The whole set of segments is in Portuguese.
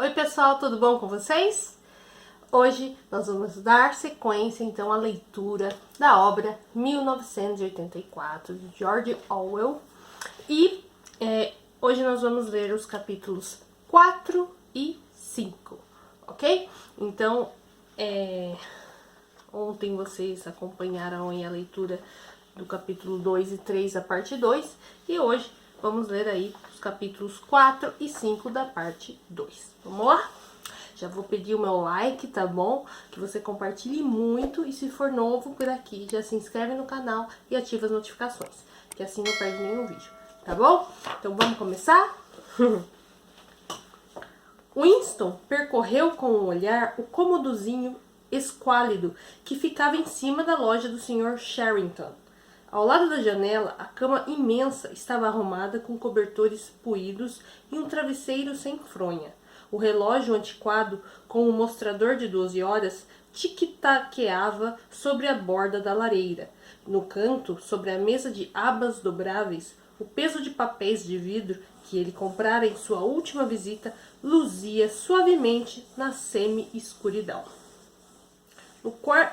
Oi pessoal, tudo bom com vocês? Hoje nós vamos dar sequência então à leitura da obra 1984 de George Orwell e hoje nós vamos ler os capítulos 4 e 5, ok? Então, ontem vocês acompanharam aí a leitura do capítulo 2 e 3 da parte 2 e hoje vamos ler aí os capítulos 4 e 5 da parte 2. Vamos lá? Já vou pedir o meu like, tá bom? Que você compartilhe muito e se for novo por aqui, já se inscreve no canal e ativa as notificações, que assim não perde nenhum vídeo, tá bom? Então vamos começar? Winston percorreu com o olhar o cômodozinho esquálido que ficava em cima da loja do Sr. Sherrington. Ao lado da janela, a cama imensa estava arrumada com cobertores puídos e um travesseiro sem fronha. O relógio antiquado, com o mostrador de 12 horas, tic-taqueava sobre a borda da lareira. No canto, sobre a mesa de abas dobráveis, o peso de papéis de vidro que ele comprara em sua última visita suavemente na semi-escuridão.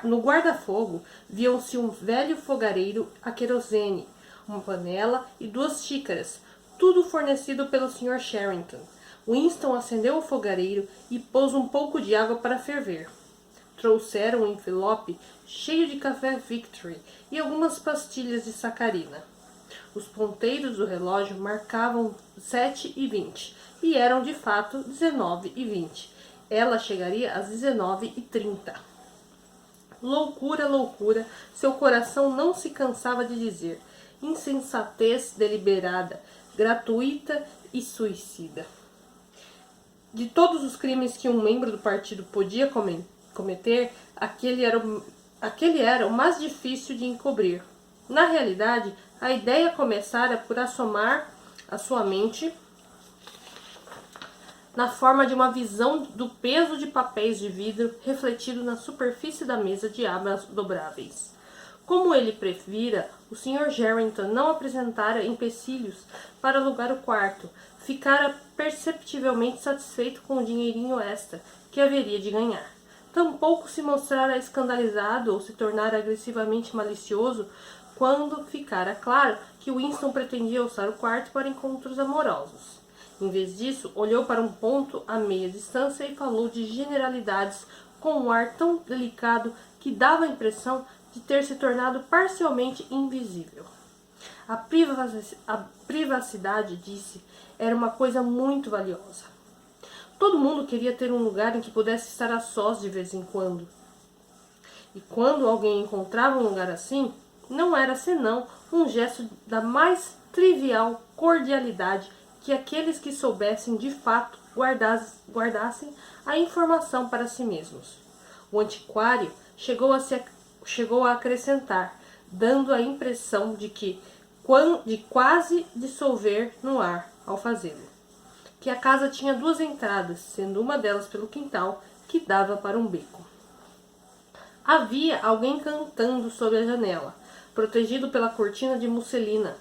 No guarda-fogo viam-se um velho fogareiro a querosene, uma panela e 2 xícaras, tudo fornecido pelo Sr. Sherrington. Winston acendeu o fogareiro e pôs um pouco de água para ferver. Trouxeram um envelope cheio de café Victory e algumas pastilhas de sacarina. Os ponteiros do relógio marcavam 7h20 e eram de fato 19h20. Ela chegaria às 19h30. Loucura, loucura, seu coração não se cansava de dizer. Insensatez deliberada, gratuita e suicida. De todos os crimes que um membro do partido podia cometer, aquele era o mais difícil de encobrir. Na realidade, a ideia começara por assomar à sua mente na forma de uma visão do peso de papéis de vidro refletido na superfície da mesa de abas dobráveis. Como ele previra, o Sr. Sherrington não apresentara empecilhos para alugar o quarto. Ficara perceptivelmente satisfeito com o dinheirinho extra que haveria de ganhar. Tampouco se mostrara escandalizado ou se tornara agressivamente malicioso quando ficara claro que Winston pretendia usar o quarto para encontros amorosos. Em vez disso, olhou para um ponto a meia distância e falou de generalidades com um ar tão delicado que dava a impressão de ter se tornado parcialmente invisível. A privacidade, disse, era uma coisa muito valiosa. Todo mundo queria ter um lugar em que pudesse estar a sós de vez em quando. E quando alguém encontrava um lugar assim, não era senão um gesto da mais trivial cordialidade que aqueles que soubessem de fato guardassem a informação para si mesmos. O antiquário chegou a acrescentar, dando a impressão de quase dissolver no ar ao fazê-lo, que a casa tinha 2 entradas, sendo uma delas pelo quintal, que dava para um beco. Havia alguém cantando sob a janela, protegido pela cortina de musselina.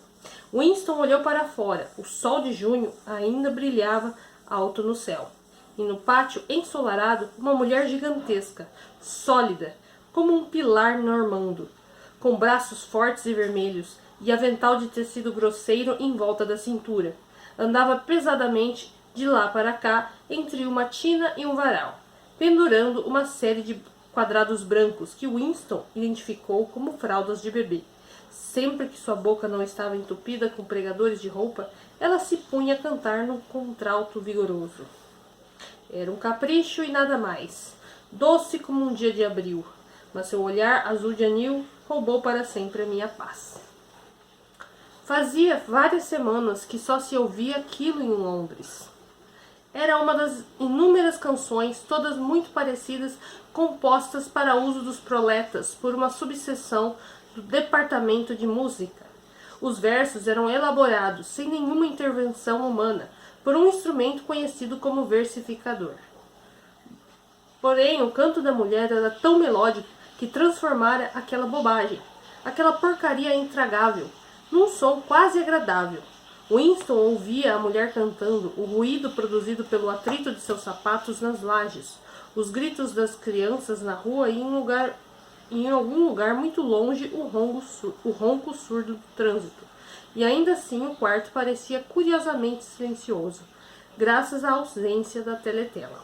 Winston olhou para fora. O sol de junho ainda brilhava alto no céu. E no pátio ensolarado, uma mulher gigantesca, sólida, como um pilar normando, com braços fortes e vermelhos e avental de tecido grosseiro em volta da cintura. Andava pesadamente de lá para cá entre uma tina e um varal, pendurando uma série de quadrados brancos que Winston identificou como fraldas de bebê. Sempre que sua boca não estava entupida com pregadores de roupa, ela se punha a cantar num contralto vigoroso. Era um capricho e nada mais, doce como um dia de abril, mas seu olhar azul de anil roubou para sempre a minha paz. Fazia várias semanas que só se ouvia aquilo em Londres. Era uma das inúmeras canções, todas muito parecidas, compostas para uso dos proletas por uma subseção do departamento de música. Os versos eram elaborados, sem nenhuma intervenção humana, por um instrumento conhecido como versificador. Porém, o canto da mulher era tão melódico que transformara aquela bobagem, aquela porcaria intragável, num som quase agradável. Winston ouvia a mulher cantando, o ruído produzido pelo atrito de seus sapatos nas lajes, os gritos das crianças na rua e em algum lugar muito longe o ronco surdo do trânsito. E ainda assim o quarto parecia curiosamente silencioso, graças à ausência da teletela.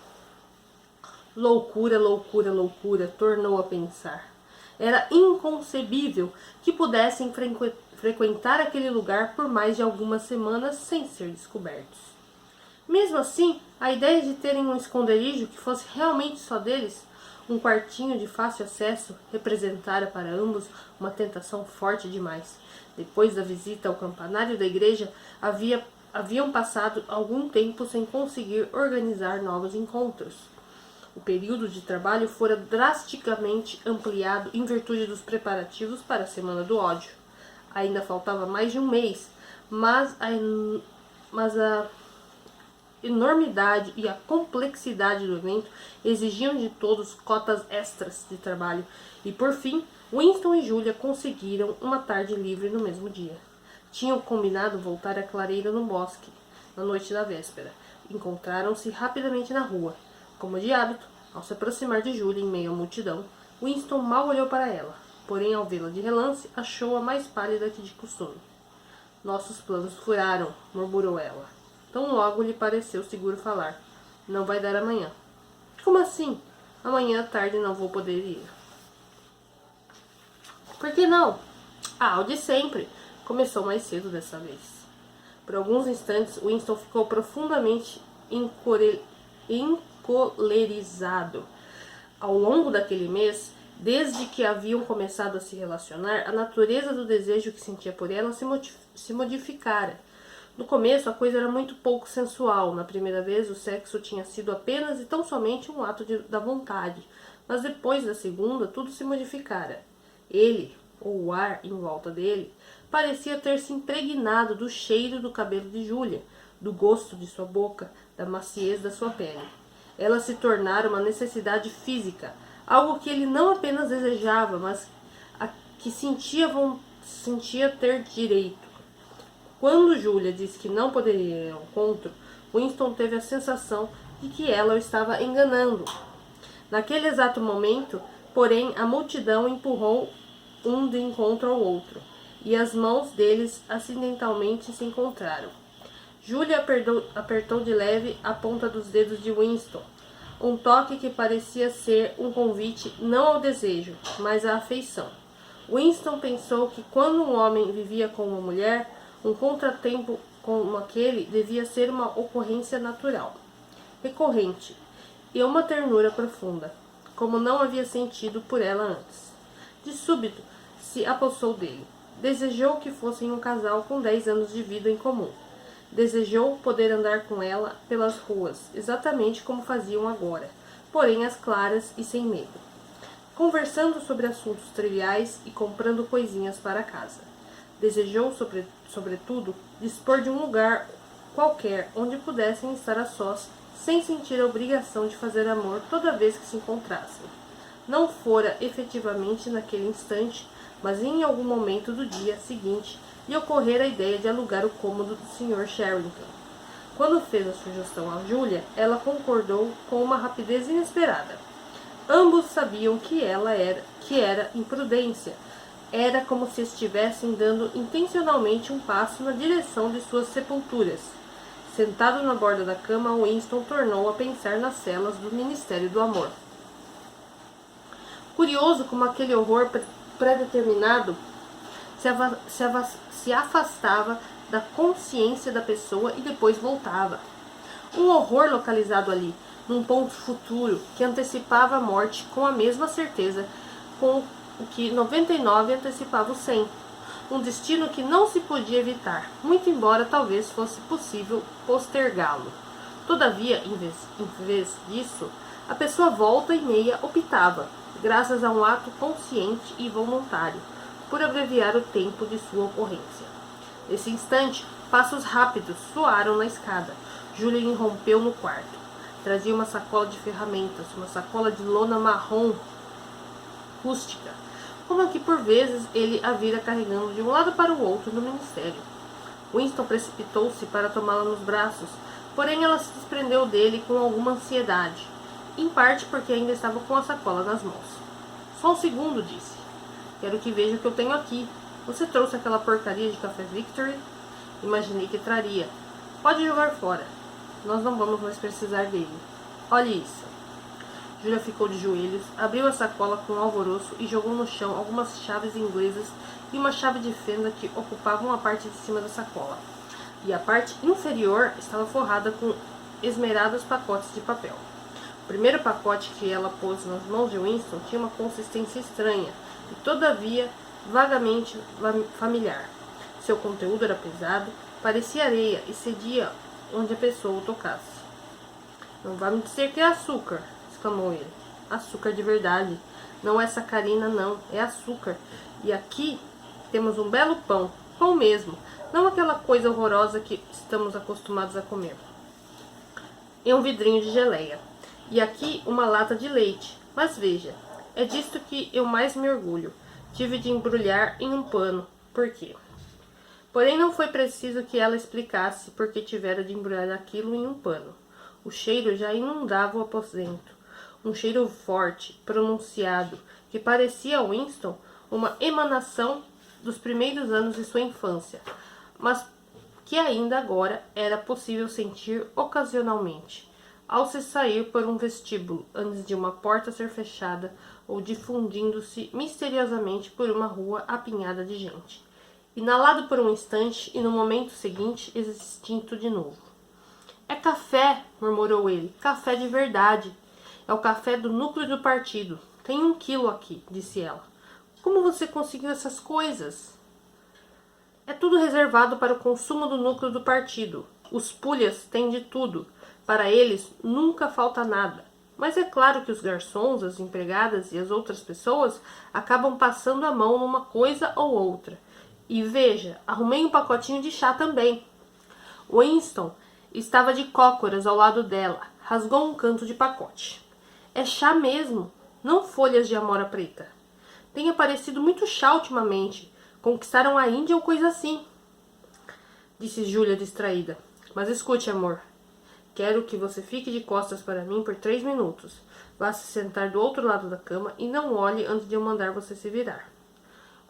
Loucura, loucura, loucura, tornou a pensar. Era inconcebível que pudessem frequentar aquele lugar por mais de algumas semanas sem ser descobertos. Mesmo assim, a ideia de terem um esconderijo que fosse realmente só deles, um quartinho de fácil acesso, representara para ambos uma tentação forte demais. Depois da visita ao campanário da igreja, haviam passado algum tempo sem conseguir organizar novos encontros. O período de trabalho fora drasticamente ampliado em virtude dos preparativos para a Semana do Ódio. Ainda faltava mais de um mês, mas a enormidade e a complexidade do evento exigiam de todos cotas extras de trabalho e, por fim, Winston e Julia conseguiram uma tarde livre no mesmo dia. Tinham combinado voltar à clareira no bosque, na noite da véspera. Encontraram-se rapidamente na rua. Como de hábito, ao se aproximar de Julia em meio à multidão, Winston mal olhou para ela, porém ao vê-la de relance, achou-a mais pálida que de costume. Nossos planos furaram, murmurou ela. Tão logo lhe pareceu seguro falar. Não vai dar amanhã. Como assim? Amanhã à tarde não vou poder ir. Por que não? O de sempre. Começou mais cedo dessa vez. Por alguns instantes, Winston ficou profundamente encolerizado. Ao longo daquele mês, desde que haviam começado a se relacionar, a natureza do desejo que sentia por ela se modificara. No começo, a coisa era muito pouco sensual. Na primeira vez, o sexo tinha sido apenas e tão somente um ato da vontade. Mas depois da segunda, tudo se modificara. Ele, ou o ar em volta dele, parecia ter se impregnado do cheiro do cabelo de Julia, do gosto de sua boca, da maciez da sua pele. Ela se tornara uma necessidade física, algo que ele não apenas desejava, mas a que sentia ter direito. Quando Julia disse que não poderia ir ao encontro, Winston teve a sensação de que ela o estava enganando. Naquele exato momento, porém, a multidão empurrou um de encontro ao outro, e as mãos deles acidentalmente se encontraram. Julia apertou de leve a ponta dos dedos de Winston, um toque que parecia ser um convite não ao desejo, mas à afeição. Winston pensou que quando um homem vivia com uma mulher, um contratempo como aquele devia ser uma ocorrência natural, recorrente, e uma ternura profunda, como não havia sentido por ela antes. De súbito, se apossou dele. Desejou que fossem um casal com 10 anos de vida em comum. Desejou poder andar com ela pelas ruas, exatamente como faziam agora, porém às claras e sem medo, conversando sobre assuntos triviais e comprando coisinhas para casa. Desejou, sobretudo, dispor de um lugar qualquer onde pudessem estar a sós, sem sentir a obrigação de fazer amor toda vez que se encontrassem. Não fora efetivamente naquele instante, mas em algum momento do dia seguinte lhe ocorrera a ideia de alugar o cômodo do Sr. Sherrington. Quando fez a sugestão a Julia, ela concordou com uma rapidez inesperada. Ambos sabiam que era imprudência. Era como se estivessem dando intencionalmente um passo na direção de suas sepulturas. Sentado na borda da cama, Winston tornou a pensar nas celas do Ministério do Amor. Curioso como aquele horror predeterminado se afastava da consciência da pessoa e depois voltava. Um horror localizado ali, num ponto futuro, que antecipava a morte com a mesma certeza com o que 99 antecipava o 100. Um destino que não se podia evitar, muito embora talvez fosse possível postergá-lo. Todavia, em vez disso, a pessoa volta e meia optava, graças a um ato consciente e voluntário, por abreviar o tempo de sua ocorrência. Nesse instante, passos rápidos soaram na escada. Julia irrompeu no quarto. Trazia uma sacola de ferramentas, uma sacola de lona marrom rústica, como a que por vezes ele a vira carregando de um lado para o outro no ministério. Winston precipitou-se para tomá-la nos braços, porém ela se desprendeu dele com alguma ansiedade, em parte porque ainda estava com a sacola nas mãos. Só um segundo, disse. Quero que veja o que eu tenho aqui. Você trouxe aquela porcaria de café Victory? Imaginei que traria. Pode jogar fora. Nós não vamos mais precisar dele. Olhe isso. Julia ficou de joelhos, abriu a sacola com alvoroço e jogou no chão algumas chaves inglesas e uma chave de fenda que ocupavam a parte de cima da sacola. E a parte inferior estava forrada com esmerados pacotes de papel. O primeiro pacote que ela pôs nas mãos de Winston tinha uma consistência estranha e, todavia, vagamente familiar. Seu conteúdo era pesado, parecia areia e cedia onde a pessoa o tocasse. Não vá me dizer que é açúcar, exclamou ele. Açúcar de verdade. Não é sacarina, não. É açúcar. E aqui temos um belo pão. Pão mesmo. Não aquela coisa horrorosa que estamos acostumados a comer. E um vidrinho de geleia. E aqui uma lata de leite. Mas veja, é disto que eu mais me orgulho. Tive de embrulhar em um pano. Por quê? Porém não foi preciso que ela explicasse por que tivera de embrulhar aquilo em um pano. O cheiro já inundava o aposento. Um cheiro forte, pronunciado, que parecia a Winston uma emanação dos primeiros anos de sua infância, mas que ainda agora era possível sentir ocasionalmente, ao se sair por um vestíbulo, antes de uma porta ser fechada ou difundindo-se misteriosamente por uma rua apinhada de gente. Inalado por um instante e no momento seguinte extinto de novo. É café, murmurou ele, café de verdade. É o café do núcleo do partido. Tem 1 quilo aqui, disse ela. Como você conseguiu essas coisas? É tudo reservado para o consumo do núcleo do partido. Os pulhas têm de tudo. Para eles nunca falta nada. Mas é claro que os garçons, as empregadas e as outras pessoas acabam passando a mão numa coisa ou outra. E veja, arrumei um pacotinho de chá também. Winston estava de cócoras ao lado dela. Rasgou um canto de pacote. É chá mesmo, não folhas de amora preta. Tem aparecido muito chá ultimamente. Conquistaram a Índia ou coisa assim. Disse Julia distraída. Mas escute, amor. Quero que você fique de costas para mim por 3 minutos. Vá se sentar do outro lado da cama e não olhe antes de eu mandar você se virar.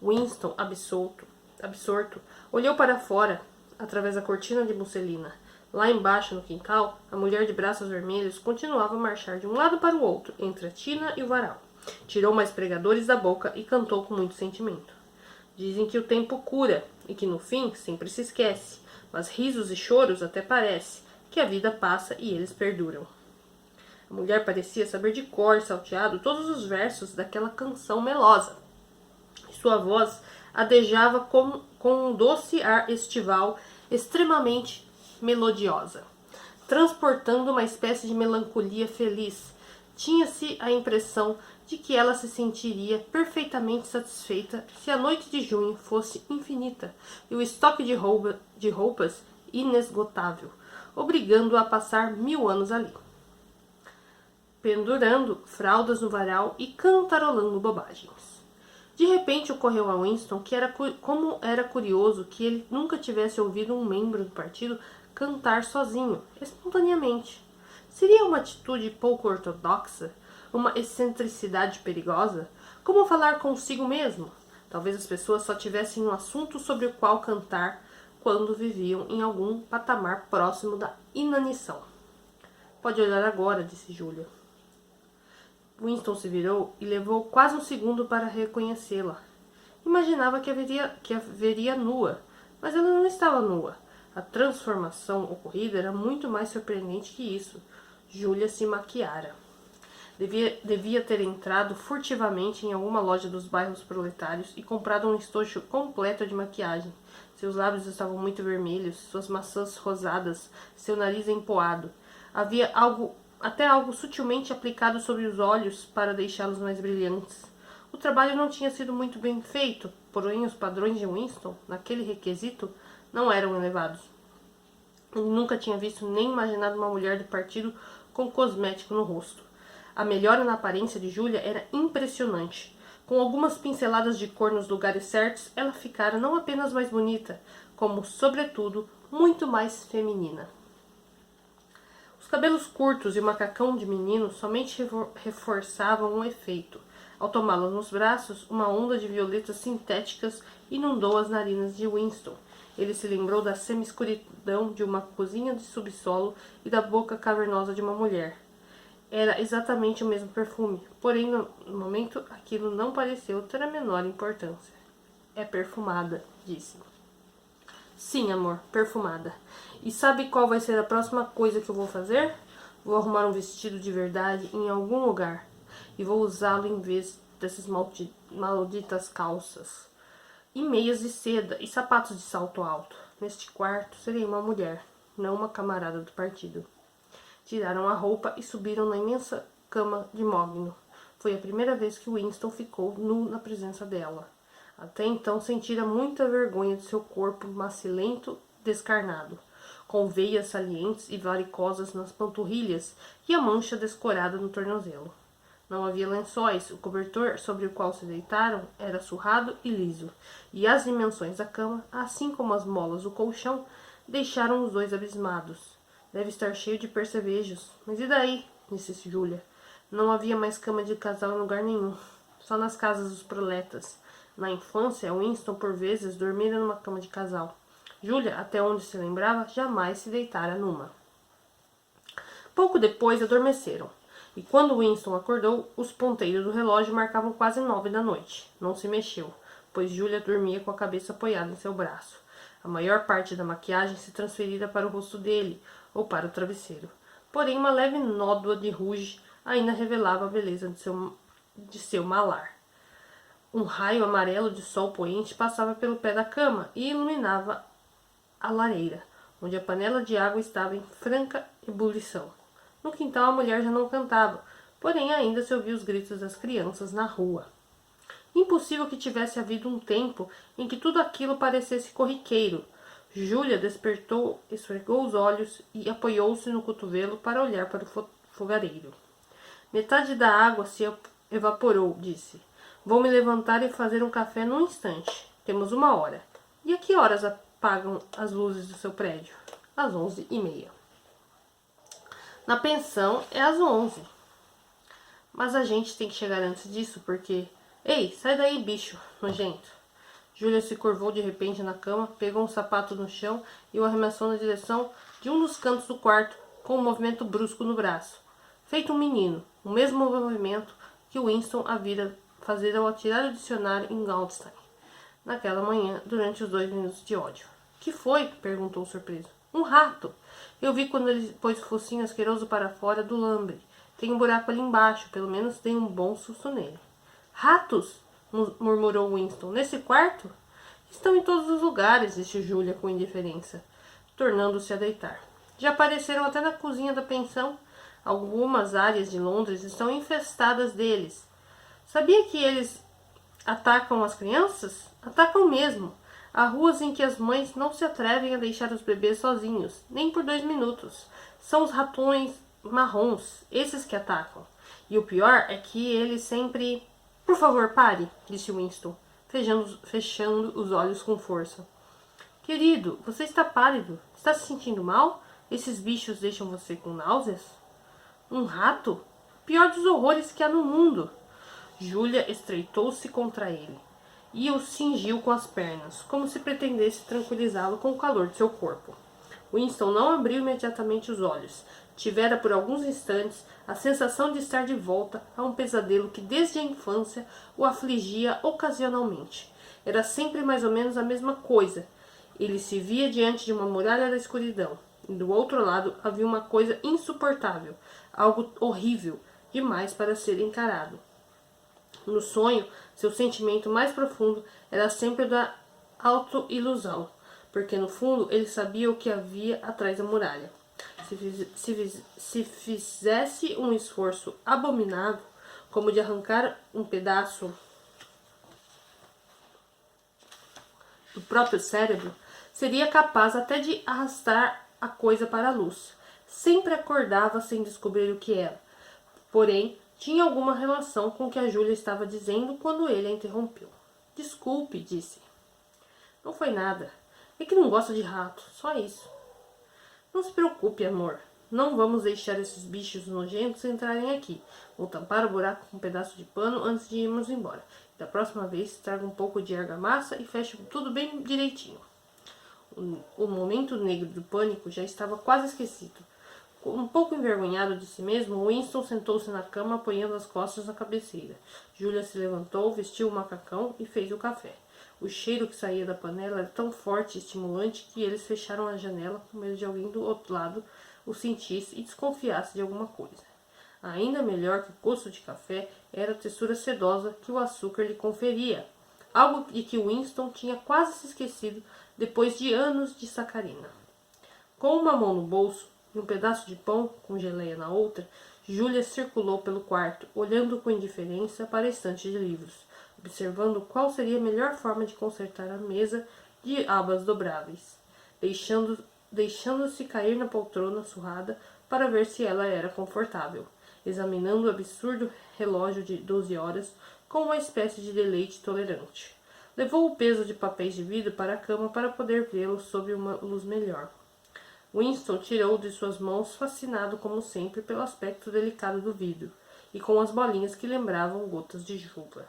Winston, absorto, olhou para fora, através da cortina de musselina. Lá embaixo, no quintal, a mulher de braços vermelhos continuava a marchar de um lado para o outro, entre a tina e o varal. Tirou mais pregadores da boca e cantou com muito sentimento. Dizem que o tempo cura e que no fim sempre se esquece, mas risos e choros até parece que a vida passa e eles perduram. A mulher parecia saber de cor salteado todos os versos daquela canção melosa. E sua voz adejava com um doce ar estival extremamente melodiosa, transportando uma espécie de melancolia feliz. Tinha-se a impressão de que ela se sentiria perfeitamente satisfeita se a noite de junho fosse infinita e o estoque de roupas inesgotável, obrigando-a a passar 1000 anos ali, pendurando fraldas no varal e cantarolando bobagens. De repente ocorreu a Winston que como era curioso que ele nunca tivesse ouvido um membro do partido cantar sozinho, espontaneamente. Seria uma atitude pouco ortodoxa? Uma excentricidade perigosa? Como falar consigo mesmo? Talvez as pessoas só tivessem um assunto sobre o qual cantar quando viviam em algum patamar próximo da inanição. Pode olhar agora, disse Julia. Winston se virou e levou quase um segundo para reconhecê-la. Imaginava que a veria nua, mas ela não estava nua. A transformação ocorrida era muito mais surpreendente que isso. Julia se maquiara. Devia ter entrado furtivamente em alguma loja dos bairros proletários e comprado um estojo completo de maquiagem. Seus lábios estavam muito vermelhos, suas maçãs rosadas, seu nariz empoado. Havia até algo sutilmente aplicado sobre os olhos para deixá-los mais brilhantes. O trabalho não tinha sido muito bem feito, porém os padrões de Winston, naquele requisito, não eram elevados. Ele nunca tinha visto nem imaginado uma mulher do partido com cosmético no rosto. A melhora na aparência de Julia era impressionante. Com algumas pinceladas de cor nos lugares certos, ela ficara não apenas mais bonita, como, sobretudo, muito mais feminina. Os cabelos curtos e o macacão de menino somente reforçavam o efeito. Ao tomá-lo nos braços, uma onda de violetas sintéticas inundou as narinas de Winston. Ele se lembrou da semi-escuridão de uma cozinha de subsolo e da boca cavernosa de uma mulher. Era exatamente o mesmo perfume, porém no momento aquilo não pareceu ter a menor importância. É perfumada, disse. Sim, amor, perfumada. E sabe qual vai ser a próxima coisa que eu vou fazer? Vou arrumar um vestido de verdade em algum lugar. E vou usá-lo em vez dessas malditas calças. E meias de seda e sapatos de salto alto. Neste quarto serei uma mulher, não uma camarada do partido. Tiraram a roupa e subiram na imensa cama de mogno. Foi a primeira vez que Winston ficou nu na presença dela. Até então sentira muita vergonha de seu corpo macilento, descarnado, com veias salientes e varicosas nas panturrilhas e a mancha descorada no tornozelo. Não havia lençóis, o cobertor sobre o qual se deitaram era surrado e liso, e as dimensões da cama, assim como as molas do colchão, deixaram os dois abismados. Deve estar cheio de percevejos. Mas e daí? Disse Júlia. Não havia mais cama de casal em lugar nenhum, só nas casas dos proletas. Na infância, Winston por vezes dormira numa cama de casal. Júlia, até onde se lembrava, jamais se deitara numa. Pouco depois adormeceram, e quando Winston acordou, os ponteiros do relógio marcavam quase 9 da noite. Não se mexeu, pois Júlia dormia com a cabeça apoiada em seu braço. A maior parte da maquiagem se transferira para o rosto dele, ou para o travesseiro. Porém, uma leve nódoa de ruge ainda revelava a beleza de seu malar. Um raio amarelo de sol poente passava pelo pé da cama e iluminava a lareira, onde a panela de água estava em franca ebulição. No quintal a mulher já não cantava, porém ainda se ouvia os gritos das crianças na rua. Impossível que tivesse havido um tempo em que tudo aquilo parecesse corriqueiro. Júlia despertou, esfregou os olhos e apoiou-se no cotovelo para olhar para o fogareiro. Metade da água se evaporou, disse. Vou me levantar e fazer um café num instante. Temos 1 hora. E a que horas apagam as luzes do seu prédio? Às 11h30. Na pensão é às 11. Mas a gente tem que chegar antes disso, porque... Ei, sai daí, bicho nojento. Júlia se curvou de repente na cama, pegou um sapato no chão e o arremessou na direção de um dos cantos do quarto, com um movimento brusco no braço. Feito um menino, o mesmo movimento que Winston havia fazer ao atirar o dicionário em Goldstein, naquela manhã, durante os 2 minutos de ódio. Que foi? Perguntou surpreso. Um rato. Eu vi quando ele pôs o focinho asqueroso para fora do lambre. Tem um buraco ali embaixo, pelo menos dei um bom susto nele. Ratos? Murmurou Winston. Nesse quarto? Estão em todos os lugares, disse Júlia com indiferença, tornando-se a deitar. Já apareceram até na cozinha da pensão. Algumas áreas de Londres estão infestadas deles. Sabia que eles atacam as crianças? Atacam mesmo. Há ruas em que as mães não se atrevem a deixar os bebês sozinhos, nem por 2 minutos. São os ratões marrons, esses que atacam. E o pior é que eles sempre... Por favor, pare, disse Winston, fechando os olhos com força. Querido, você está pálido. Está se sentindo mal? Esses bichos deixam você com náuseas? Um rato? Pior dos horrores que há no mundo. Júlia estreitou-se contra ele e o cingiu com as pernas, como se pretendesse tranquilizá-lo com o calor de seu corpo. Winston não abriu imediatamente os olhos. Tivera por alguns instantes a sensação de estar de volta a um pesadelo que desde a infância o afligia ocasionalmente. Era sempre mais ou menos a mesma coisa. Ele se via diante de uma muralha da escuridão, e do outro lado havia uma coisa insuportável, algo horrível, demais para ser encarado. No sonho, seu sentimento mais profundo era sempre da autoilusão, porque no fundo ele sabia o que havia atrás da muralha. Se fizesse um esforço abominável, como de arrancar um pedaço do próprio cérebro, seria capaz até de arrastar a coisa para a luz. Sempre acordava sem descobrir o que era. Porém, tinha alguma relação com o que a Júlia estava dizendo quando ele a interrompeu. Desculpe, disse. Não foi nada. É que não gosta de rato, só isso. Não se preocupe, amor. Não vamos deixar esses bichos nojentos entrarem aqui. Vou tampar o buraco com um pedaço de pano antes de irmos embora. Da próxima vez, traga um pouco de argamassa e feche tudo bem direitinho. O momento negro do pânico já estava quase esquecido. Um pouco envergonhado de si mesmo, Winston sentou-se na cama apoiando as costas na cabeceira. Julia se levantou, vestiu o macacão e fez o café. O cheiro que saía da panela era tão forte e estimulante que eles fecharam a janela com medo de alguém do outro lado o sentisse e desconfiasse de alguma coisa. Ainda melhor que o gosto de café era a textura sedosa que o açúcar lhe conferia, algo de que Winston tinha quase se esquecido depois de anos de sacarina. Com uma mão no bolso e um pedaço de pão com geleia na outra, Julia circulou pelo quarto, olhando com indiferença para a estante de livros, observando qual seria a melhor forma de consertar a mesa de abas dobráveis, deixando-se cair na poltrona surrada para ver se ela era confortável, examinando o absurdo relógio de 12 horas com uma espécie de deleite tolerante. Levou o peso de papéis de vidro para a cama para poder vê-lo sob uma luz melhor. Winston tirou de suas mãos, fascinado como sempre pelo aspecto delicado do vidro, e com as bolinhas que lembravam gotas de chuva.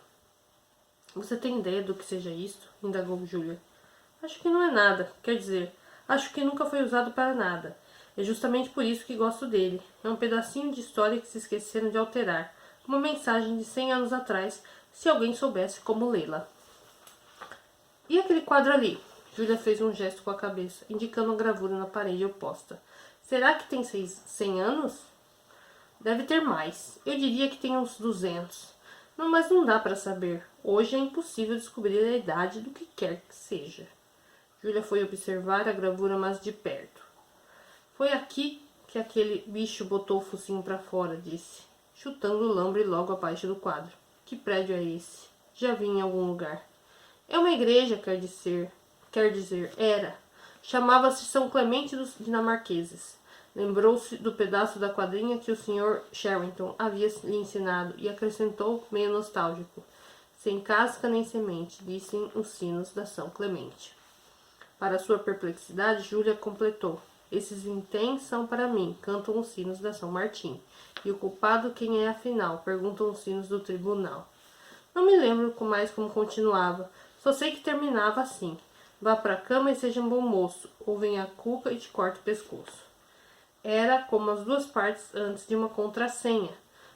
Você tem ideia do que seja isto? Indagou Julia. Acho que não é nada, quer dizer, acho que nunca foi usado para nada. É justamente por isso que gosto dele. É um pedacinho de história que se esqueceram de alterar, uma mensagem de 100 anos atrás, se alguém soubesse como lê-la. E aquele quadro ali? Julia fez um gesto com a cabeça, indicando a gravura na parede oposta. Será que tem 100 anos? Deve ter mais. Eu diria que tem uns 200. Não, mas não dá para saber. Hoje é impossível descobrir a idade do que quer que seja. Julia foi observar a gravura mais de perto. Foi aqui que aquele bicho botou o focinho para fora, disse, chutando o lambre logo abaixo do quadro. Que prédio é esse? Já vi em algum lugar. É uma igreja, quer dizer, era. Chamava-se São Clemente dos Dinamarqueses. Lembrou-se do pedaço da quadrinha que o Sr. Sherrington havia lhe ensinado e acrescentou, meio nostálgico. Sem casca nem semente, dizem os sinos da São Clemente. Para sua perplexidade, Julia completou. Esses vinténs são para mim, cantam os sinos da São Martim. E o culpado quem é afinal? Perguntam os sinos do tribunal. Não me lembro mais como continuava. Só sei que terminava assim. Vá para a cama e seja um bom moço, ou venha a cuca e te corta o pescoço. Era como as duas partes antes de uma contrassenha,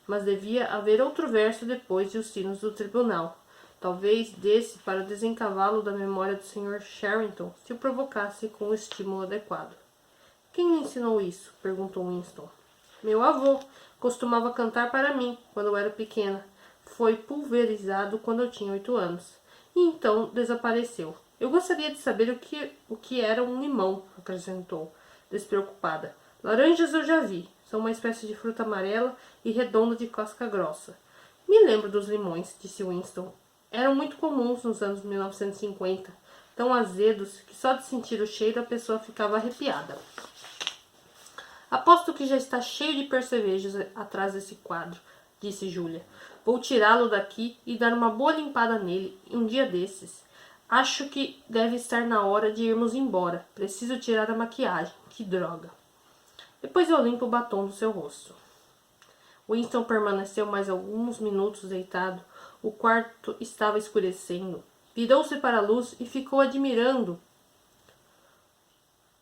mas devia haver outro verso depois de os sinos do tribunal. Talvez desse para desencavá-lo da memória do Sr. Sherrington, se o provocasse com o estímulo adequado. Quem lhe ensinou isso? Perguntou Winston. Meu avô costumava cantar para mim, quando eu era pequena. Foi pulverizado quando eu tinha 8 anos. E então desapareceu. Eu gostaria de saber o que era um limão, acrescentou, despreocupada. Laranjas eu já vi. São uma espécie de fruta amarela e redonda de casca grossa. Me lembro dos limões, disse Winston. Eram muito comuns nos anos 1950, tão azedos que só de sentir o cheiro a pessoa ficava arrepiada. Aposto que já está cheio de percevejos atrás desse quadro, disse Julia. Vou tirá-lo daqui e dar uma boa limpada nele um dia desses. Acho que deve estar na hora de irmos embora. Preciso tirar a maquiagem. Que droga. Depois eu limpo o batom do seu rosto. Winston permaneceu mais alguns minutos deitado. O quarto estava escurecendo. Virou-se para a luz e ficou admirando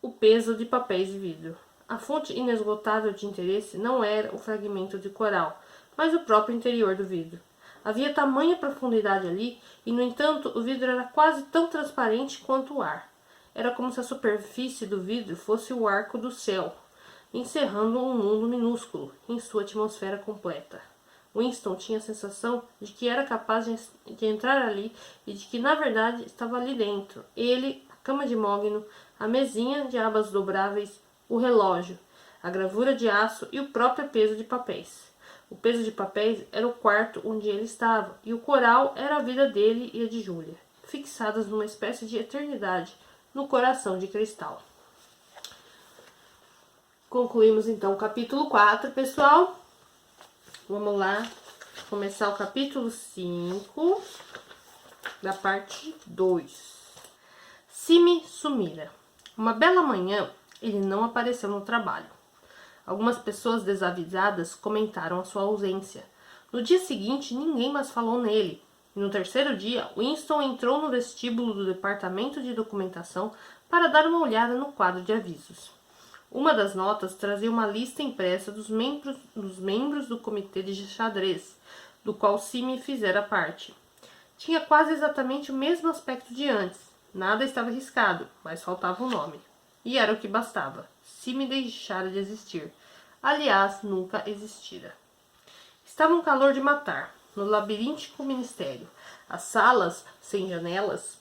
o peso de papéis de vidro. A fonte inesgotável de interesse não era o fragmento de coral, mas o próprio interior do vidro. Havia tamanha profundidade ali, e no entanto o vidro era quase tão transparente quanto o ar. Era como se a superfície do vidro fosse o arco do céu, encerrando um mundo minúsculo em sua atmosfera completa. Winston tinha a sensação de que era capaz de entrar ali e de que, na verdade, estava ali dentro. Ele, a cama de mogno, a mesinha de abas dobráveis, o relógio, a gravura de aço e o próprio peso de papéis. O peso de papéis era o quarto onde ele estava, e o coral era a vida dele e a de Julia, fixadas numa espécie de eternidade no coração de cristal. Concluímos então o capítulo 4, pessoal. Vamos lá começar o capítulo 5 da parte 2. Simi sumira. Uma bela manhã, ele não apareceu no trabalho. Algumas pessoas desavisadas comentaram a sua ausência. No dia seguinte, ninguém mais falou nele. E no terceiro dia, Winston entrou no vestíbulo do departamento de documentação para dar uma olhada no quadro de avisos. Uma das notas trazia uma lista impressa dos membros do comitê de xadrez, do qual Simi fizera parte. Tinha quase exatamente o mesmo aspecto de antes. Nada estava riscado, mas faltava um nome. E era o que bastava. Simi deixara de existir. Aliás, nunca existira. Estava um calor de matar, no labiríntico ministério. As salas, sem janelas,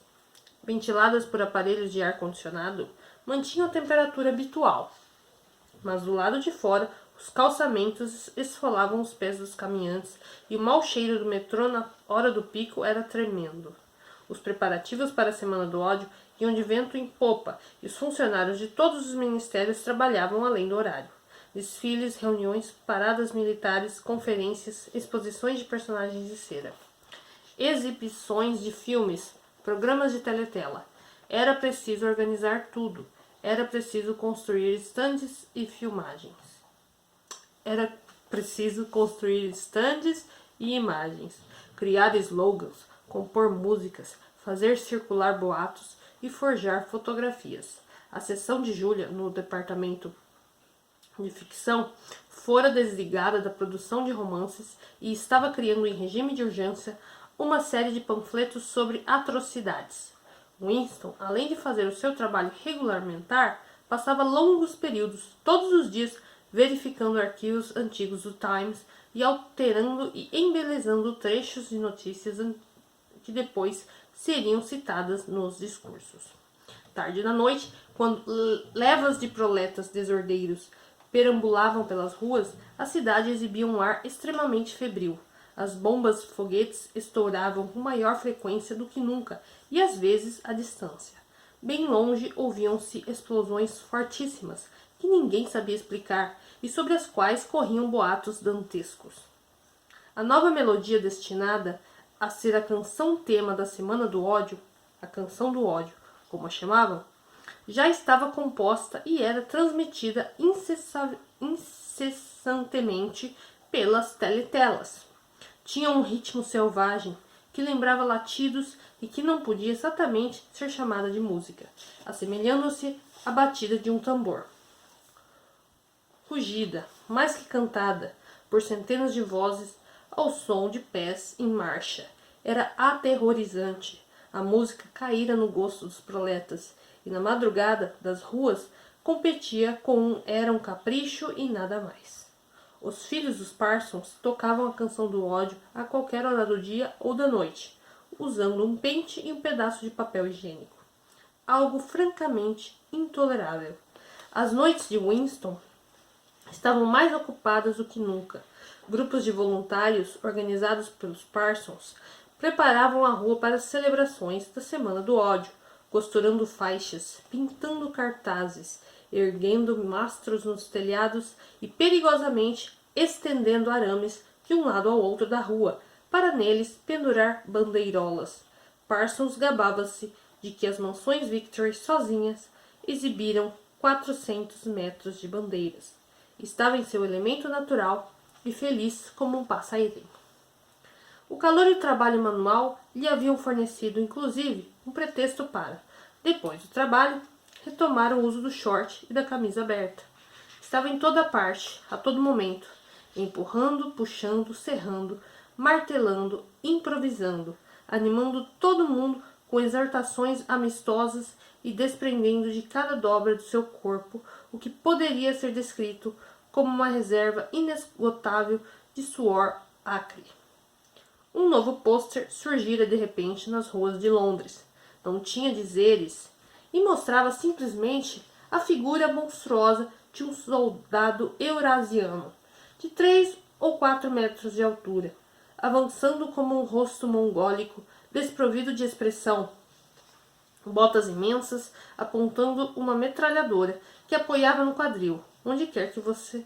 ventiladas por aparelhos de ar-condicionado, mantinham a temperatura habitual. Mas do lado de fora, os calçamentos esfolavam os pés dos caminhantes e o mau cheiro do metrô na hora do pico era tremendo. Os preparativos para a Semana do Ódio iam de vento em popa e os funcionários de todos os ministérios trabalhavam além do horário. Desfiles, reuniões, paradas militares, conferências, exposições de personagens de cera, exibições de filmes, programas de teletela. Era preciso organizar tudo. Era preciso construir estandes e filmagens. Era preciso construir estandes e imagens, criar slogans, compor músicas, fazer circular boatos e forjar fotografias. A seção de Júlia, no departamento de ficção, fora desligada da produção de romances e estava criando em regime de urgência uma série de panfletos sobre atrocidades. Winston, além de fazer o seu trabalho regularmente, passava longos períodos, todos os dias, verificando arquivos antigos do Times e alterando e embelezando trechos de notícias que depois seriam citadas nos discursos. Tarde da noite, quando levas de proletas desordeiros perambulavam pelas ruas, a cidade exibia um ar extremamente febril. As bombas foguetes estouravam com maior frequência do que nunca e às vezes à distância. Bem longe ouviam-se explosões fortíssimas que ninguém sabia explicar e sobre as quais corriam boatos dantescos. A nova melodia destinada a ser a canção-tema da Semana do Ódio, a Canção do Ódio, como a chamavam, já estava composta e era transmitida incessantemente pelas teletelas. Tinha um ritmo selvagem que lembrava latidos e que não podia exatamente ser chamada de música, assemelhando-se à batida de um tambor. Rugida, mais que cantada, por centenas de vozes ao som de pés em marcha. Era aterrorizante. A música caíra no gosto dos proletas e na madrugada das ruas competia com era um capricho e nada mais. Os filhos dos Parsons tocavam a Canção do Ódio a qualquer hora do dia ou da noite, usando um pente e um pedaço de papel higiênico. Algo francamente intolerável. As noites de Winston estavam mais ocupadas do que nunca. Grupos de voluntários, organizados pelos Parsons, preparavam a rua para as celebrações da Semana do Ódio, costurando faixas, pintando cartazes, erguendo mastros nos telhados e perigosamente estendendo arames de um lado ao outro da rua, para neles pendurar bandeirolas. Parsons gabava-se de que as mansões Victory sozinhas exibiram 400 metros de bandeiras. Estava em seu elemento natural e feliz como um passarinho. O calor e o trabalho manual lhe haviam fornecido, inclusive, um pretexto para, depois do trabalho, retomar o uso do short e da camisa aberta. Estava em toda parte, a todo momento, empurrando, puxando, serrando, martelando, improvisando, animando todo mundo com exortações amistosas e desprendendo de cada dobra do seu corpo o que poderia ser descrito como uma reserva inesgotável de suor acre. Um novo pôster surgira de repente nas ruas de Londres. Não tinha dizeres e mostrava simplesmente a figura monstruosa de um soldado eurasiano, de 3 ou 4 metros de altura, avançando como um rosto mongólico, desprovido de expressão, botas imensas, apontando uma metralhadora que apoiava no quadril, onde quer que você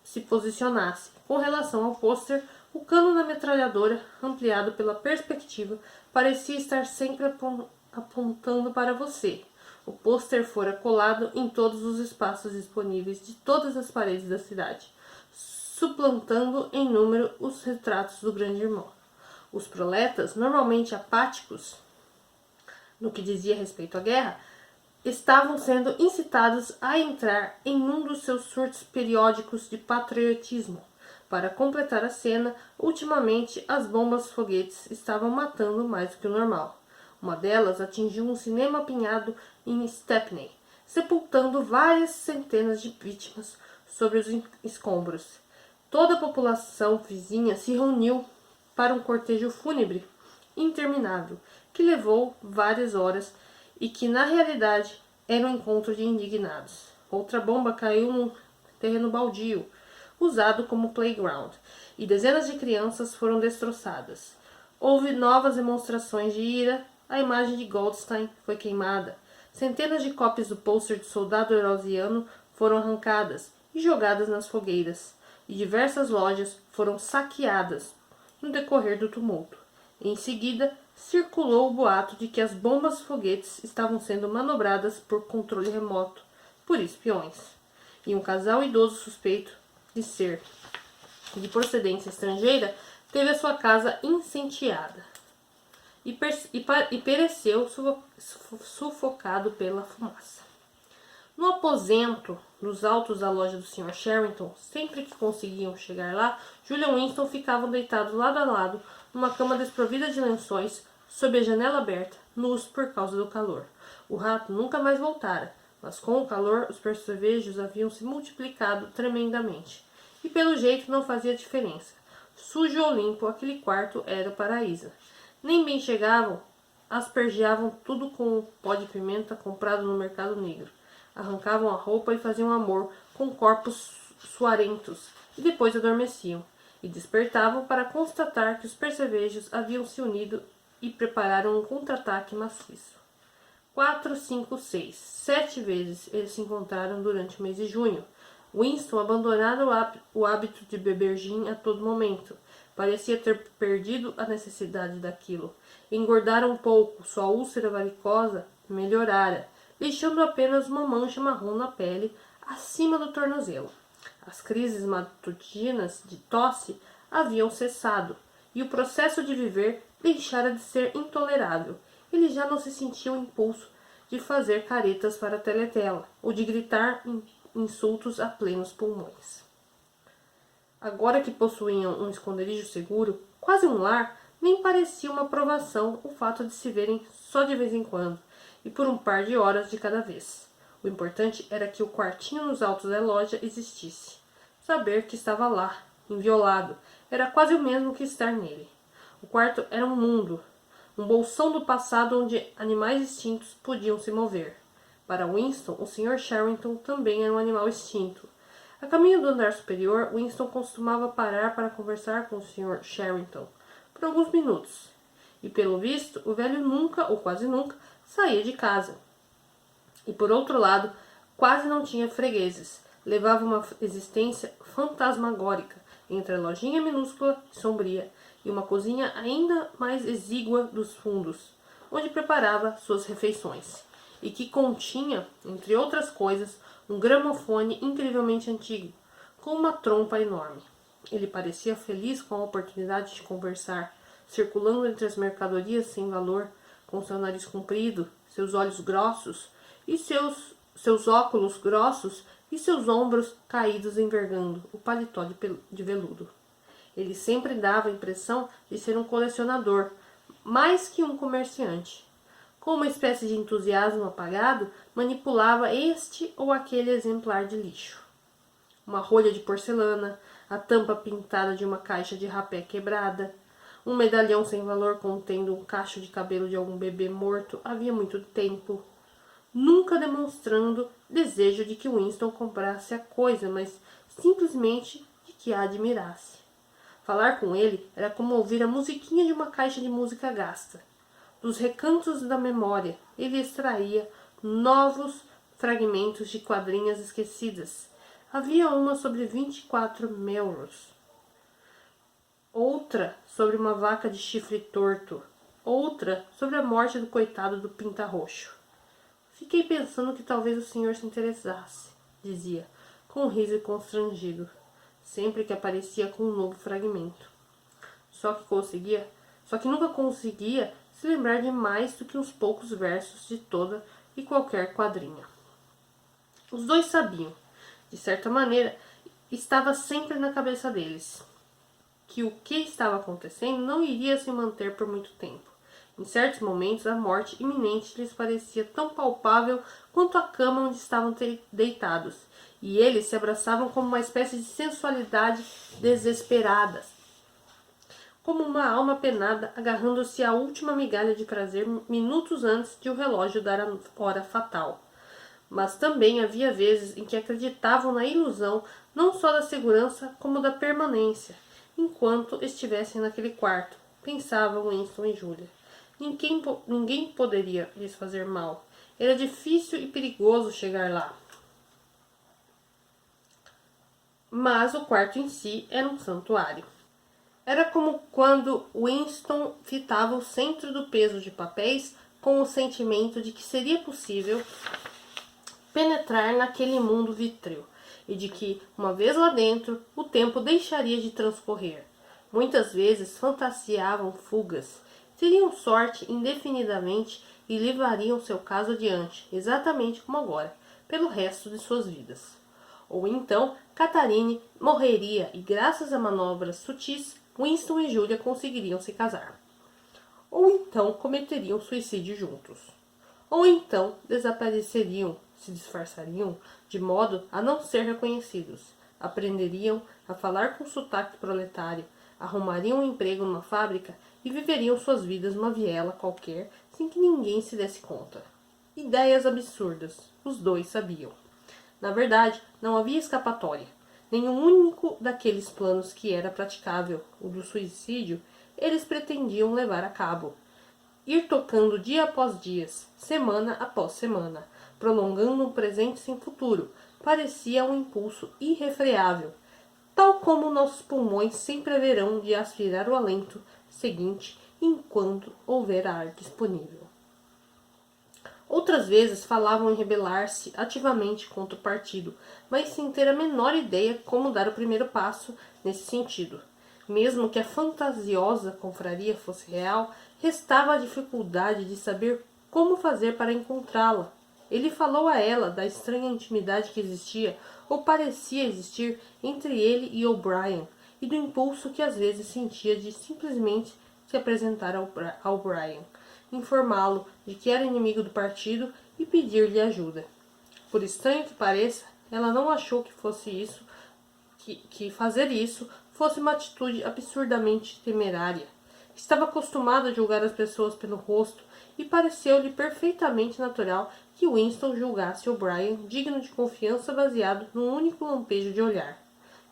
se posicionasse. Com relação ao pôster, o cano da metralhadora, ampliado pela perspectiva, parecia estar sempre apontando para você. O pôster fora colado em todos os espaços disponíveis de todas as paredes da cidade, suplantando em número os retratos do grande irmão. Os proletas, normalmente apáticos no que dizia respeito à guerra, estavam sendo incitados a entrar em um dos seus surtos periódicos de patriotismo. Para completar a cena, ultimamente as bombas foguetes estavam matando mais do que o normal. Uma delas atingiu um cinema apinhado em Stepney, sepultando várias centenas de vítimas sobre os escombros. Toda a população vizinha se reuniu para um cortejo fúnebre interminável, que levou várias horas e que na realidade era um encontro de indignados. Outra bomba caiu num terreno baldio, usado como playground, e dezenas de crianças foram destroçadas. Houve novas demonstrações de ira, a imagem de Goldstein foi queimada, centenas de cópias do pôster do soldado herosiano foram arrancadas e jogadas nas fogueiras, e diversas lojas foram saqueadas no decorrer do tumulto. Em seguida, circulou o boato de que as bombas foguetes estavam sendo manobradas por controle remoto por espiões, e um casal idoso suspeito de ser de procedência estrangeira teve a sua casa incendiada e pereceu sufocado pela fumaça. No aposento nos altos da loja do Sr. Sherrington, sempre que conseguiam chegar lá, Julia e Winston ficavam deitados lado a lado numa cama desprovida de lençóis, sob a janela aberta, nus por causa do calor. O rato nunca mais voltara, mas com o calor os percevejos haviam se multiplicado tremendamente. E pelo jeito não fazia diferença. Sujo ou limpo, aquele quarto era o paraíso. Nem bem chegavam, aspergiavam tudo com o pó de pimenta comprado no mercado negro. Arrancavam a roupa e faziam amor com corpos suarentos, e depois adormeciam, e despertavam para constatar que os percevejos haviam se unido e prepararam um contra-ataque maciço. 4, 5, 6, 7 vezes eles se encontraram durante o mês de junho. Winston abandonara o hábito de beber gin a todo momento. Parecia ter perdido a necessidade daquilo. Engordara um pouco, sua úlcera varicosa melhorara, deixando apenas uma mancha marrom na pele acima do tornozelo. As crises matutinas de tosse haviam cessado, e o processo de viver deixara de ser intolerável. Ele já não se sentia o impulso de fazer caretas para a teletela, ou de gritar insultos a plenos pulmões. Agora que possuíam um esconderijo seguro, quase um lar, nem parecia uma provação o fato de se verem só de vez em quando, e por um par de horas de cada vez. O importante era que o quartinho nos altos da loja existisse. Saber que estava lá, inviolado, era quase o mesmo que estar nele. O quarto era um mundo, um bolsão do passado onde animais extintos podiam se mover. Para Winston, o Sr. Sherrington também era um animal extinto. A caminho do andar superior, Winston costumava parar para conversar com o Sr. Sherrington por alguns minutos. E, pelo visto, o velho nunca, ou quase nunca, saía de casa. E, por outro lado, quase não tinha fregueses. Levava uma existência fantasmagórica entre a lojinha minúscula e sombria e uma cozinha ainda mais exígua dos fundos, onde preparava suas refeições, e que continha, entre outras coisas, um gramofone incrivelmente antigo, com uma trompa enorme. Ele parecia feliz com a oportunidade de conversar, circulando entre as mercadorias sem valor, com seu nariz comprido, seus olhos grossos e seus óculos grossos e seus ombros caídos envergando o paletó de veludo. Ele sempre dava a impressão de ser um colecionador, mais que um comerciante. Com uma espécie de entusiasmo apagado, manipulava este ou aquele exemplar de lixo. Uma rolha de porcelana, a tampa pintada de uma caixa de rapé quebrada, um medalhão sem valor contendo um cacho de cabelo de algum bebê morto havia muito tempo, nunca demonstrando desejo de que Winston comprasse a coisa, mas simplesmente de que a admirasse. Falar com ele era como ouvir a musiquinha de uma caixa de música gasta. Dos recantos da memória, ele extraía novos fragmentos de quadrinhas esquecidas. Havia uma sobre 24 Melrose, outra sobre uma vaca de chifre torto, Outra sobre a morte do coitado do Pinta-Roxo. Fiquei pensando que talvez o senhor se interessasse, dizia, com um riso constrangido, sempre que aparecia com um novo fragmento. Só que nunca conseguia se lembrar de mais do que uns poucos versos de toda e qualquer quadrinha. Os dois sabiam, de certa maneira, estava sempre na cabeça deles, que o que estava acontecendo não iria se manter por muito tempo. Em certos momentos, a morte iminente lhes parecia tão palpável quanto a cama onde estavam deitados, e eles se abraçavam como uma espécie de sensualidade desesperada, como uma alma penada agarrando-se à última migalha de prazer minutos antes de o relógio dar a hora fatal. Mas também havia vezes em que acreditavam na ilusão não só da segurança como da permanência, enquanto estivessem naquele quarto, pensavam Winston e Julia. Ninguém poderia lhes fazer mal. Era difícil e perigoso chegar lá. Mas o quarto em si era um santuário. Era como quando Winston fitava o centro do peso de papéis com o sentimento de que seria possível penetrar naquele mundo vítreo e de que, uma vez lá dentro, o tempo deixaria de transcorrer. Muitas vezes fantasiavam fugas, teriam sorte indefinidamente e levariam seu caso adiante, exatamente como agora, pelo resto de suas vidas. Ou então, Catharine morreria e, graças a manobras sutis, Winston e Julia conseguiriam se casar. Ou então cometeriam suicídio juntos. Ou então desapareceriam, se disfarçariam, de modo a não ser reconhecidos. Aprenderiam a falar com sotaque proletário, arrumariam um emprego numa fábrica e viveriam suas vidas numa viela qualquer sem que ninguém se desse conta. Ideias absurdas, os dois sabiam. Na verdade, não havia escapatória. Nenhum único daqueles planos que era praticável, o do suicídio, eles pretendiam levar a cabo. Ir tocando dia após dia, semana após semana, prolongando um presente sem futuro, parecia um impulso irrefreável, tal como nossos pulmões sempre haverão de aspirar o alento seguinte enquanto houver ar disponível. Outras vezes falavam em rebelar-se ativamente contra o partido, mas sem ter a menor ideia como dar o primeiro passo nesse sentido. Mesmo que a fantasiosa confraria fosse real, restava a dificuldade de saber como fazer para encontrá-la. Ele falou a ela da estranha intimidade que existia, ou parecia existir, entre ele e O'Brien, e do impulso que às vezes sentia de simplesmente se apresentar ao O'Brien, informá-lo de que era inimigo do partido e pedir-lhe ajuda. Por estranho que pareça, ela não achou que fazer isso fosse uma atitude absurdamente temerária. Estava acostumada a julgar as pessoas pelo rosto e pareceu-lhe perfeitamente natural que Winston julgasse O'Brien digno de confiança baseado num único lampejo de olhar.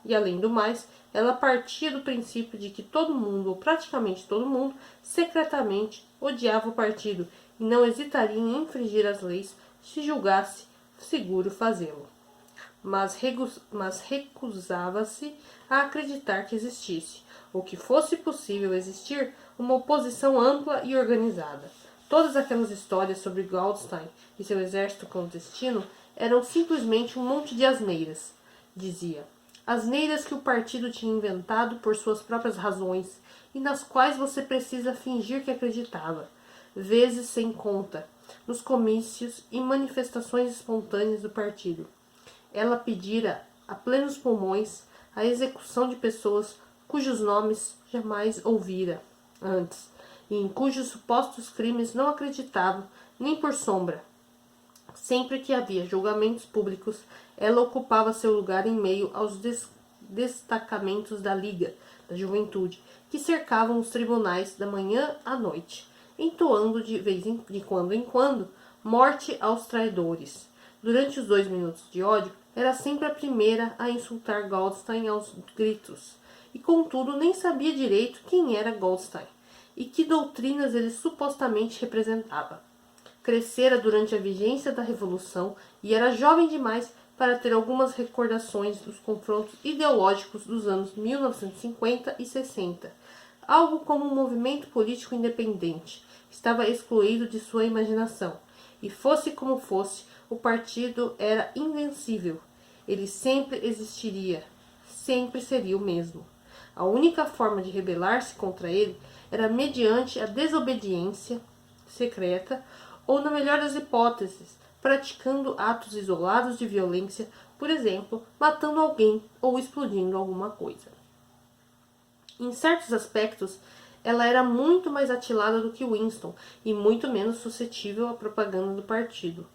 E, além do mais, ela partia do princípio de que todo mundo, ou praticamente todo mundo, secretamente odiava o partido e não hesitaria em infringir as leis se julgasse seguro fazê-lo. Mas recusava-se a acreditar que existisse, ou que fosse possível existir, uma oposição ampla e organizada. Todas aquelas histórias sobre Goldstein e seu exército clandestino eram simplesmente um monte de asneiras, dizia. Asneiras que o partido tinha inventado por suas próprias razões e nas quais você precisa fingir que acreditava, vezes sem conta, nos comícios e manifestações espontâneas do partido. Ela pedira a plenos pulmões a execução de pessoas cujos nomes jamais ouvira antes e em cujos supostos crimes não acreditava nem por sombra. Sempre que havia julgamentos públicos, ela ocupava seu lugar em meio aos destacamentos da Liga da Juventude, que cercavam os tribunais da manhã à noite, entoando de quando em quando morte aos traidores. Durante os 2 minutos de ódio, era sempre a primeira a insultar Goldstein aos gritos, e contudo nem sabia direito quem era Goldstein e que doutrinas ele supostamente representava. Crescera durante a vigência da Revolução e era jovem demais para ter algumas recordações dos confrontos ideológicos dos anos 1950 e 60, algo como um movimento político independente. Estava excluído de sua imaginação. E fosse como fosse, o partido era invencível. Ele sempre existiria, sempre seria o mesmo. A única forma de rebelar-se contra ele era mediante a desobediência secreta ou, na melhor das hipóteses, praticando atos isolados de violência, por exemplo, matando alguém ou explodindo alguma coisa. Em certos aspectos, ela era muito mais atilada do que Winston e muito menos suscetível à propaganda do partido.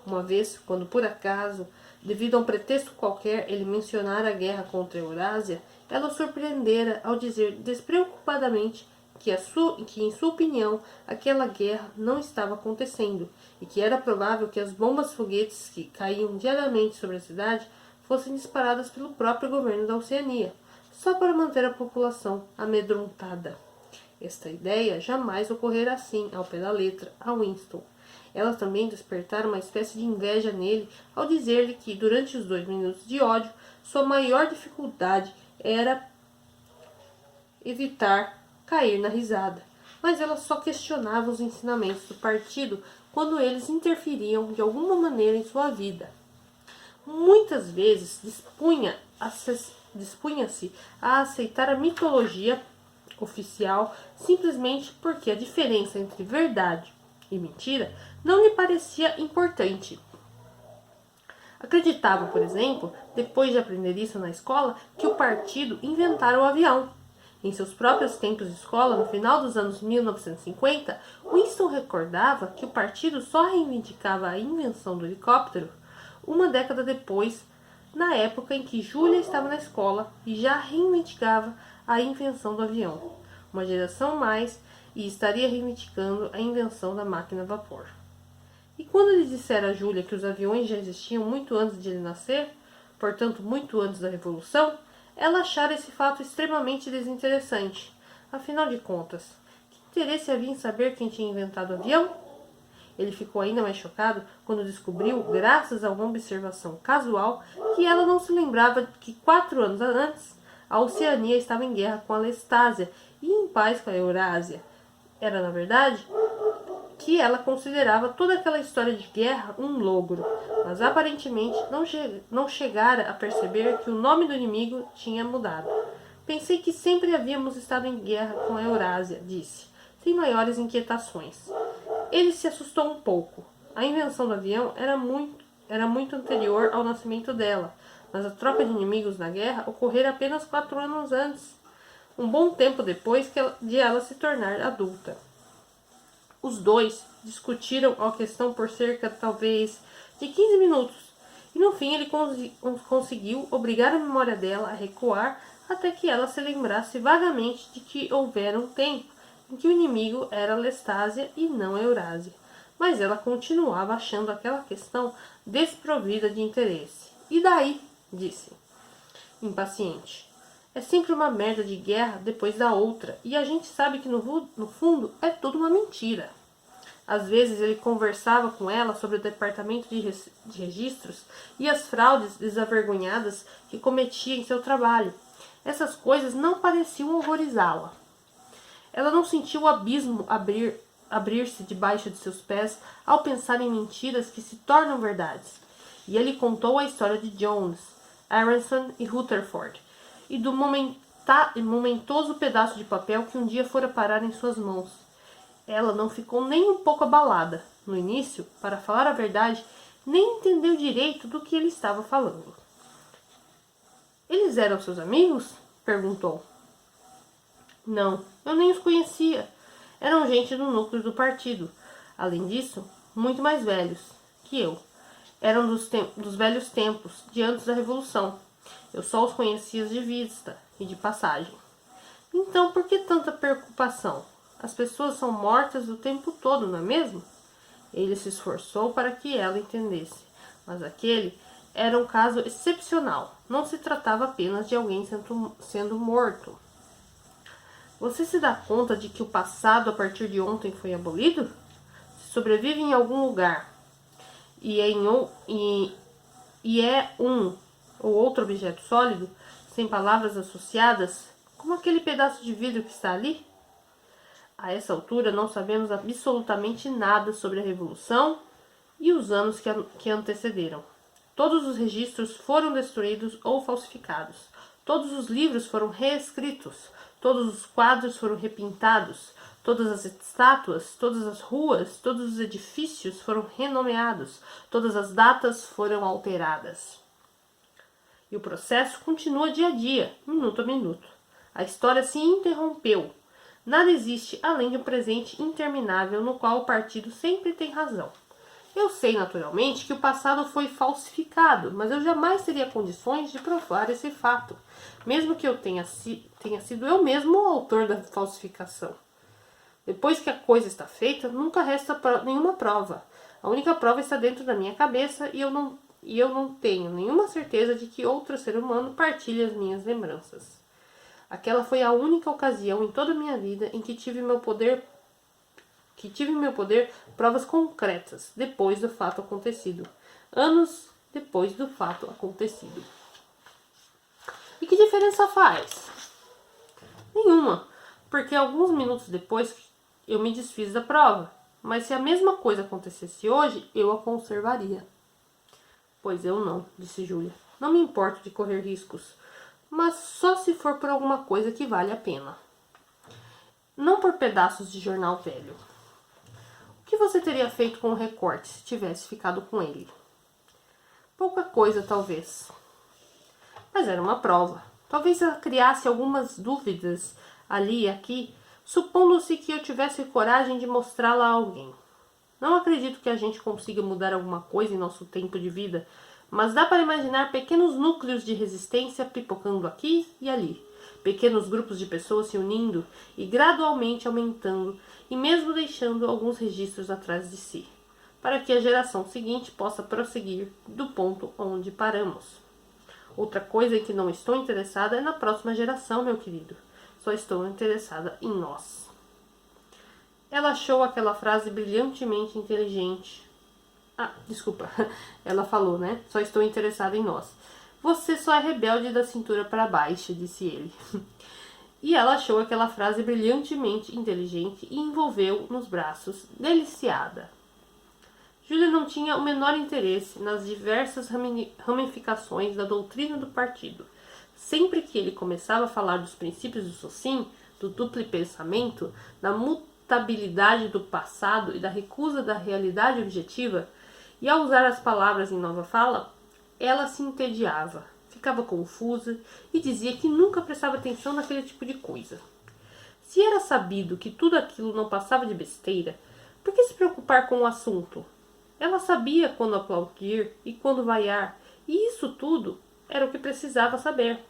Uma vez, quando por acaso, devido a um pretexto qualquer, ele mencionara a guerra contra a Eurásia, ela o surpreendera ao dizer despreocupadamente que, em sua opinião, aquela guerra não estava acontecendo e que era provável que as bombas-foguetes que caíam diariamente sobre a cidade fossem disparadas pelo próprio governo da Oceania, só para manter a população amedrontada. Esta ideia jamais ocorrera assim, ao pé da letra, a Winston. Ela também despertara uma espécie de inveja nele ao dizer-lhe que, durante os 2 minutos de ódio, sua maior dificuldade era evitar cair na risada. Mas ela só questionava os ensinamentos do partido quando eles interferiam de alguma maneira em sua vida. Muitas vezes dispunha-se a aceitar a mitologia oficial simplesmente porque a diferença entre verdade e mentira não lhe parecia importante. Acreditava, por exemplo, depois de aprender isso na escola, que o partido inventara o avião. Em seus próprios tempos de escola, no final dos anos 1950, Winston recordava que o partido só reivindicava a invenção do helicóptero uma década depois, na época em que Julia estava na escola e já reivindicava a invenção do avião. Uma geração mais e estaria reivindicando a invenção da máquina a vapor. E quando ele dissera a Julia que os aviões já existiam muito antes de ele nascer, portanto muito antes da Revolução, ela achara esse fato extremamente desinteressante. Afinal de contas, que interesse havia em saber quem tinha inventado o avião? Ele ficou ainda mais chocado quando descobriu, graças a uma observação casual, que ela não se lembrava que 4 anos antes a Oceania estava em guerra com a Lestásia e em paz com a Eurásia. Era, na verdade, que ela considerava toda aquela história de guerra um logro, mas aparentemente não chegara a perceber que o nome do inimigo tinha mudado. Pensei que sempre havíamos estado em guerra com a Eurásia, disse, sem maiores inquietações. Ele se assustou um pouco. A invenção do avião era muito anterior ao nascimento dela, mas a troca de inimigos na guerra ocorrera apenas 4 anos antes, um bom tempo depois de ela se tornar adulta. Os dois discutiram a questão por cerca, talvez, de 15 minutos, e no fim ele conseguiu obrigar a memória dela a recuar até que ela se lembrasse vagamente de que houvera um tempo em que o inimigo era Lestásia e não a Eurásia. Mas ela continuava achando aquela questão desprovida de interesse. E daí? Disse, impaciente. É sempre uma merda de guerra depois da outra, e a gente sabe que no fundo é tudo uma mentira. Às vezes ele conversava com ela sobre o departamento de registros e as fraudes desavergonhadas que cometia em seu trabalho. Essas coisas não pareciam horrorizá-la. Ela não sentiu o abismo abrir-se debaixo de seus pés ao pensar em mentiras que se tornam verdades. E ele contou a história de Jones, Aronson e Rutherford, e do momentoso pedaço de papel que um dia fora parar em suas mãos. Ela não ficou nem um pouco abalada. No início, para falar a verdade, nem entendeu direito do que ele estava falando. Eles eram seus amigos? Perguntou. Não, eu nem os conhecia. Eram gente do núcleo do partido. Além disso, muito mais velhos que eu. Eram dos velhos tempos, de antes da Revolução. Eu só os conhecia de vista e de passagem. Então, por que tanta preocupação? As pessoas são mortas o tempo todo, não é mesmo? Ele se esforçou para que ela entendesse. Mas aquele era um caso excepcional. Não se tratava apenas de alguém sendo morto. Você se dá conta de que o passado a partir de ontem foi abolido? Se sobrevive em algum lugar e é um ou outro objeto sólido, sem palavras associadas, como aquele pedaço de vidro que está ali. A essa altura, não sabemos absolutamente nada sobre a Revolução e os anos que antecederam. Todos os registros foram destruídos ou falsificados. Todos os livros foram reescritos. Todos os quadros foram repintados. Todas as estátuas, todas as ruas, todos os edifícios foram renomeados. Todas as datas foram alteradas. E o processo continua dia a dia, minuto a minuto. A história se interrompeu. Nada existe além de um presente interminável no qual o partido sempre tem razão. Eu sei, naturalmente, que o passado foi falsificado, mas eu jamais teria condições de provar esse fato, mesmo que eu tenha sido eu mesmo o autor da falsificação. Depois que a coisa está feita, nunca resta nenhuma prova. A única prova está dentro da minha cabeça e eu não tenho nenhuma certeza de que outro ser humano partilhe as minhas lembranças. Aquela foi a única ocasião em toda a minha vida em que tive em meu poder provas concretas depois do fato acontecido. Anos depois do fato acontecido. E que diferença faz? Nenhuma, porque alguns minutos depois eu me desfiz da prova. Mas se a mesma coisa acontecesse hoje, eu a conservaria. Pois eu não, disse Júlia. Não me importo de correr riscos, mas só se for por alguma coisa que vale a pena. Não por pedaços de jornal velho. O que você teria feito com o recorte se tivesse ficado com ele? Pouca coisa, talvez. Mas era uma prova. Talvez ela criasse algumas dúvidas ali e aqui, supondo-se que eu tivesse coragem de mostrá-la a alguém. Não acredito que a gente consiga mudar alguma coisa em nosso tempo de vida, mas dá para imaginar pequenos núcleos de resistência pipocando aqui e ali. Pequenos grupos de pessoas se unindo e gradualmente aumentando e mesmo deixando alguns registros atrás de si, para que a geração seguinte possa prosseguir do ponto onde paramos. Outra coisa em que não estou interessada é na próxima geração, meu querido. Só estou interessada em nós. Ela achou aquela frase brilhantemente inteligente. Desculpa. Ela falou, né? Só estou interessada em nós. Você só é rebelde da cintura para baixo, disse ele. E ela achou aquela frase brilhantemente inteligente e envolveu nos braços, deliciada. Júlia não tinha o menor interesse nas diversas ramificações da doutrina do partido. Sempre que ele começava a falar dos princípios do Socin, do duplo pensamento, da mutabilidade do passado e da recusa da realidade objetiva, e ao usar as palavras em nova fala, ela se entediava, ficava confusa e dizia que nunca prestava atenção naquele tipo de coisa. Se era sabido que tudo aquilo não passava de besteira, por que se preocupar com o assunto? Ela sabia quando aplaudir e quando vaiar, e isso tudo era o que precisava saber.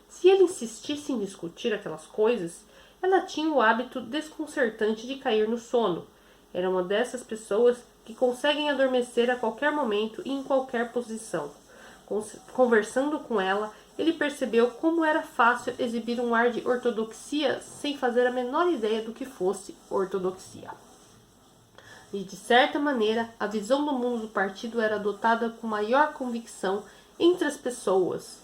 Se ele insistisse em discutir aquelas coisas, ela tinha o hábito desconcertante de cair no sono. Era uma dessas pessoas que conseguem adormecer a qualquer momento e em qualquer posição. Conversando com ela, ele percebeu como era fácil exibir um ar de ortodoxia sem fazer a menor ideia do que fosse ortodoxia. E, de certa maneira, a visão do mundo do partido era adotada com maior convicção entre as pessoas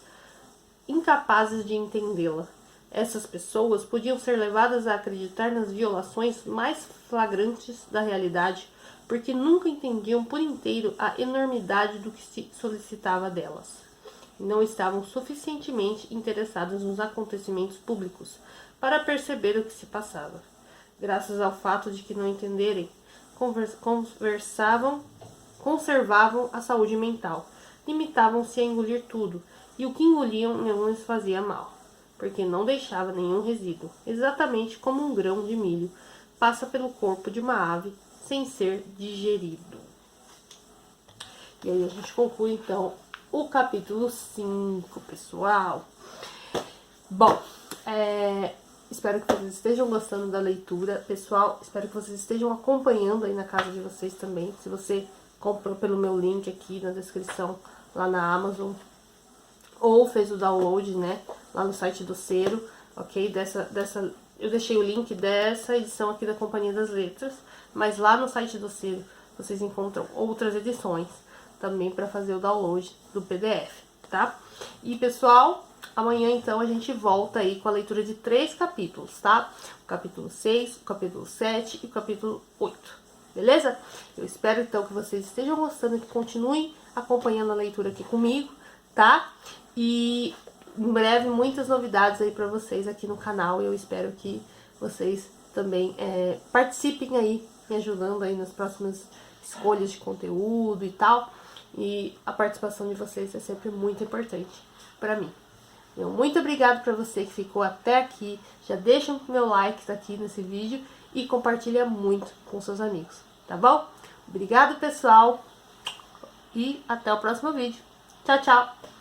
incapazes de entendê-la. Essas pessoas podiam ser levadas a acreditar nas violações mais flagrantes da realidade, porque nunca entendiam por inteiro a enormidade do que se solicitava delas. E não estavam suficientemente interessadas nos acontecimentos públicos para perceber o que se passava. Graças ao fato de que não entenderem, conservavam a saúde mental, limitavam-se a engolir tudo, e o que engoliam não lhes fazia mal, porque não deixava nenhum resíduo, exatamente como um grão de milho passa pelo corpo de uma ave sem ser digerido. E aí a gente conclui então o capítulo 5, pessoal. Bom, espero que vocês estejam gostando da leitura, pessoal. Espero que vocês estejam acompanhando aí na casa de vocês também. Se você comprou pelo meu link aqui na descrição, lá na Amazon, ou fez o download, né, lá no site do Cero, ok? Eu deixei o link dessa edição aqui da Companhia das Letras, mas lá no site do Cero vocês encontram outras edições também para fazer o download do PDF, tá? E pessoal, Amanhã, então, a gente volta aí com a leitura de 3 capítulos, tá? O capítulo 6, o capítulo 7 e o capítulo 8. Beleza? Eu espero, então, que vocês estejam gostando e que continuem acompanhando a leitura aqui comigo, tá? E em breve, muitas novidades aí pra vocês aqui no canal. Eu espero que vocês também participem aí, me ajudando aí nas próximas escolhas de conteúdo e tal. E a participação de vocês é sempre muito importante pra mim. Meu muito obrigado para você que ficou até aqui. Já deixa o meu like aqui nesse vídeo e compartilha muito com seus amigos, tá bom? Obrigado, pessoal, e até o próximo vídeo. Tchau, tchau!